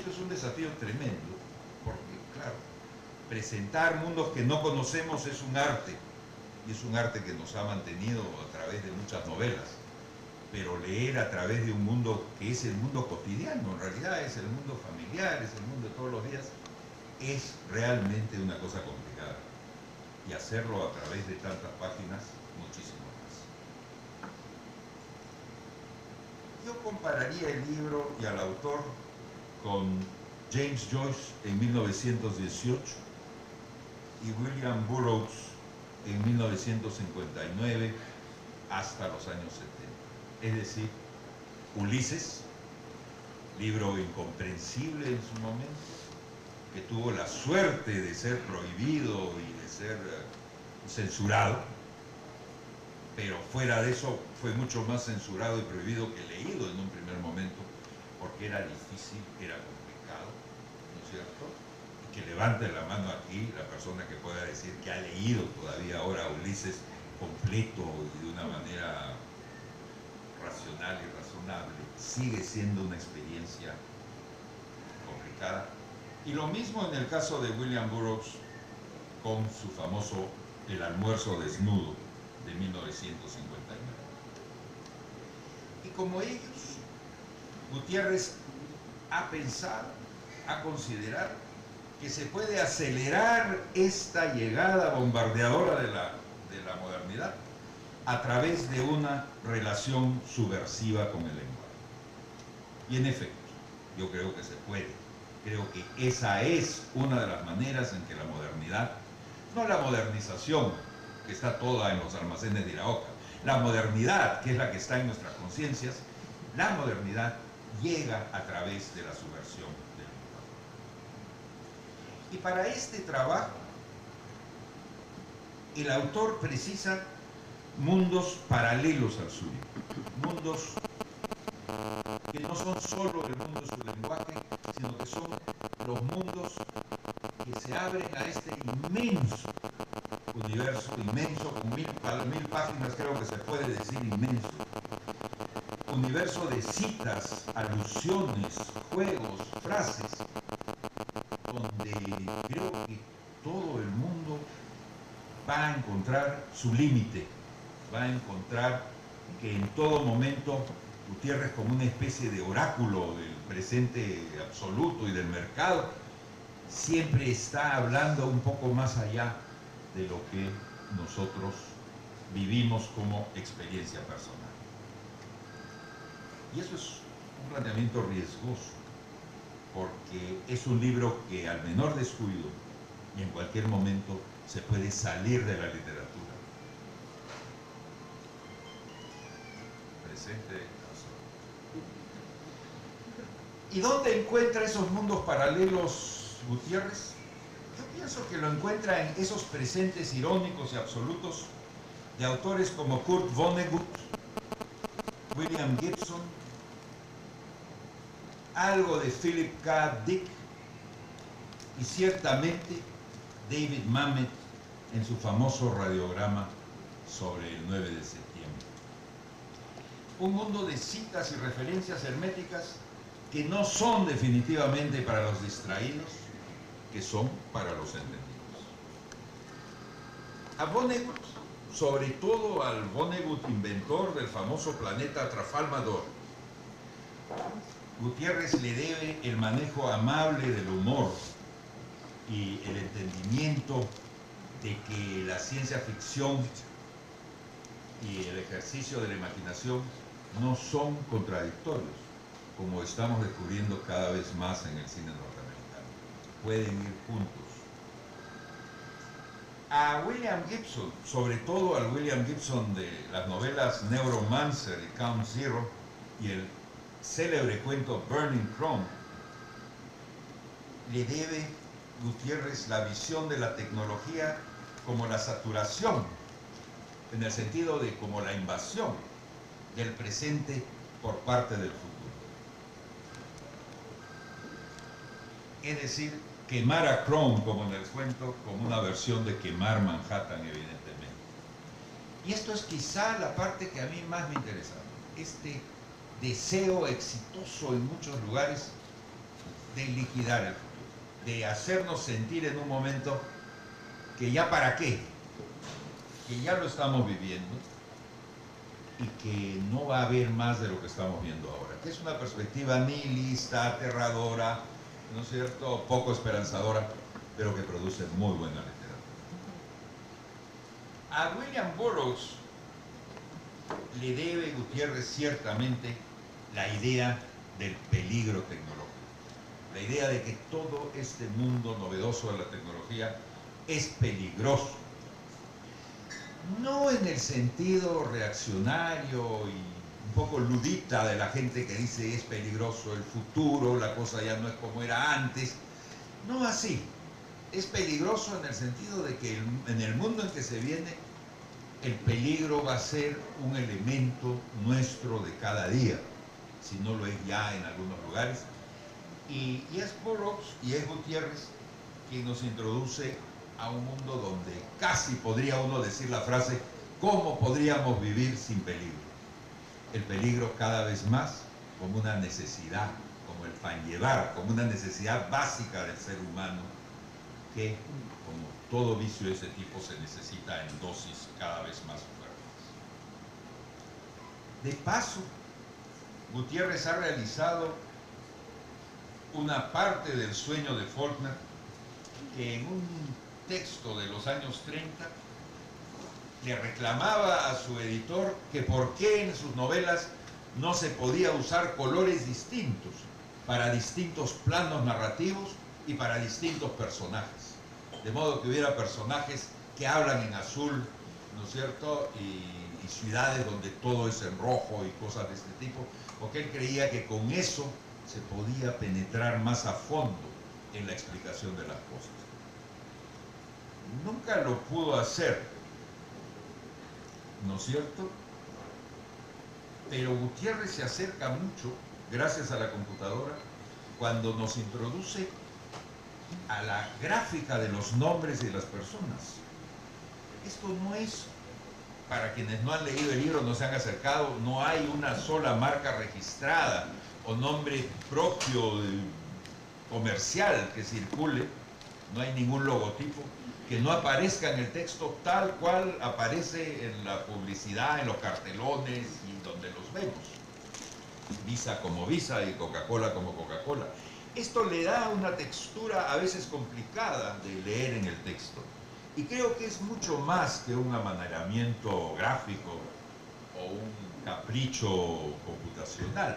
esto es un desafío tremendo, porque, claro, presentar mundos que no conocemos es un arte, y es un arte que nos ha mantenido a través de muchas novelas, pero leer a través de un mundo que es el mundo cotidiano, en realidad es el mundo familiar, es el mundo de todos los días, es realmente una cosa complicada. Y hacerlo a través de tantas páginas, muchísimo más. Yo compararía el libro y al autor con James Joyce en 1918 y William Burroughs en 1959 hasta los años 70. Es decir, Ulises, libro incomprensible en su momento, que tuvo la suerte de ser prohibido y de ser censurado, pero fuera de eso fue mucho más censurado y prohibido que leído en un primer momento, porque era difícil, era complicado, ¿no es cierto? Y que levante la mano aquí la persona que pueda decir que ha leído todavía ahora Ulises completo y de una manera racional y razonable. Sigue siendo una experiencia complicada. Y lo mismo en el caso de William Burroughs con su famoso El almuerzo desnudo de 1959. Y como ellos, Gutiérrez ha pensado, ha considerado que se puede acelerar esta llegada bombardeadora de la modernidad a través de una relación subversiva con el lenguaje. Y en efecto, yo creo que se puede. Creo que esa es una de las maneras en que la modernidad, no la modernización, que está toda en los almacenes de Iraoka, la modernidad, que es la que está en nuestras conciencias, la modernidad llega a través de la subversión del lenguaje. Y para este trabajo, el autor precisa mundos paralelos al suyo, mundos que no son solo el mundo de su lenguaje, sino que son los mundos que se abren a este inmenso universo, inmenso, con mil páginas creo que se puede decir inmenso, universo de citas, alusiones, juegos, frases, donde creo que todo el mundo va a encontrar su límite, va a encontrar que en todo momento Gutiérrez, como una especie de oráculo del presente absoluto y del mercado, siempre está hablando un poco más allá de lo que nosotros vivimos como experiencia personal. Y eso es un planteamiento riesgoso, porque es un libro que al menor descuido y en cualquier momento se puede salir de la literatura. Presente. ¿Y dónde encuentra esos mundos paralelos Gutiérrez? Yo pienso que lo encuentra en esos presentes irónicos y absolutos de autores como Kurt Vonnegut, William Gibson, algo de Philip K. Dick y ciertamente David Mamet en su famoso radiograma sobre el 9 de septiembre. Un mundo de citas y referencias herméticas que no son definitivamente para los distraídos, que son para los entendidos. A Vonnegut, sobre todo al Vonnegut inventor del famoso planeta Trafalmador, Gutiérrez le debe el manejo amable del humor y el entendimiento de que la ciencia ficción y el ejercicio de la imaginación no son contradictorios, como estamos descubriendo cada vez más en el cine norteamericano. Pueden ir juntos. A William Gibson, sobre todo al William Gibson de las novelas Neuromancer y Count Zero y el célebre cuento Burning Chrome, le debe Gutiérrez la visión de la tecnología como la saturación, en el sentido de como la invasión del presente por parte del futuro. Es decir, quemar a Chrome, como en el cuento, como una versión de quemar Manhattan, evidentemente. Y esto es quizá la parte que a mí más me interesa, este deseo exitoso en muchos lugares de liquidar el futuro, de hacernos sentir en un momento que ya para qué, que ya lo estamos viviendo y que no va a haber más de lo que estamos viendo ahora, que es una perspectiva nihilista, aterradora, ¿no es cierto?, poco esperanzadora, pero que produce muy buena literatura. A William Burroughs le debe Gutiérrez ciertamente la idea del peligro tecnológico, la idea de que todo este mundo novedoso de la tecnología es peligroso, no en el sentido reaccionario y un poco ludita de la gente que dice es peligroso el futuro, la cosa ya no es como era antes, no así, es peligroso en el sentido de que en el mundo en que se viene el peligro va a ser un elemento nuestro de cada día, si no lo es ya en algunos lugares. Y es Burroughs y es Gutiérrez quien nos introduce a un mundo donde casi podría uno decir la frase, ¿cómo podríamos vivir sin peligro? El peligro cada vez más como una necesidad, como el pan llevar, como una necesidad básica del ser humano, que como todo vicio de ese tipo se necesita en dosis cada vez más fuertes. De paso, Gutiérrez ha realizado una parte del sueño de Faulkner que en un texto de los años 30 le reclamaba a su editor que por qué en sus novelas no se podía usar colores distintos para distintos planos narrativos y para distintos personajes. De modo que hubiera personajes que hablan en azul, ¿no es cierto?, y ciudades donde todo es en rojo y cosas de este tipo, porque él creía que con eso se podía penetrar más a fondo en la explicación de las cosas. Nunca lo pudo hacer, ¿no es cierto? Pero Gutiérrez se acerca mucho, gracias a la computadora, cuando nos introduce a la gráfica de los nombres de las personas. Esto no es, para quienes no han leído el libro, no se han acercado, no hay una sola marca registrada o nombre propio comercial que circule, no hay ningún logotipo que no aparezca en el texto tal cual aparece en la publicidad, en los cartelones y donde los vemos. Visa como Visa y Coca-Cola como Coca-Cola. Esto le da una textura a veces complicada de leer en el texto. Y creo que es mucho más que un amaneramiento gráfico o un capricho computacional.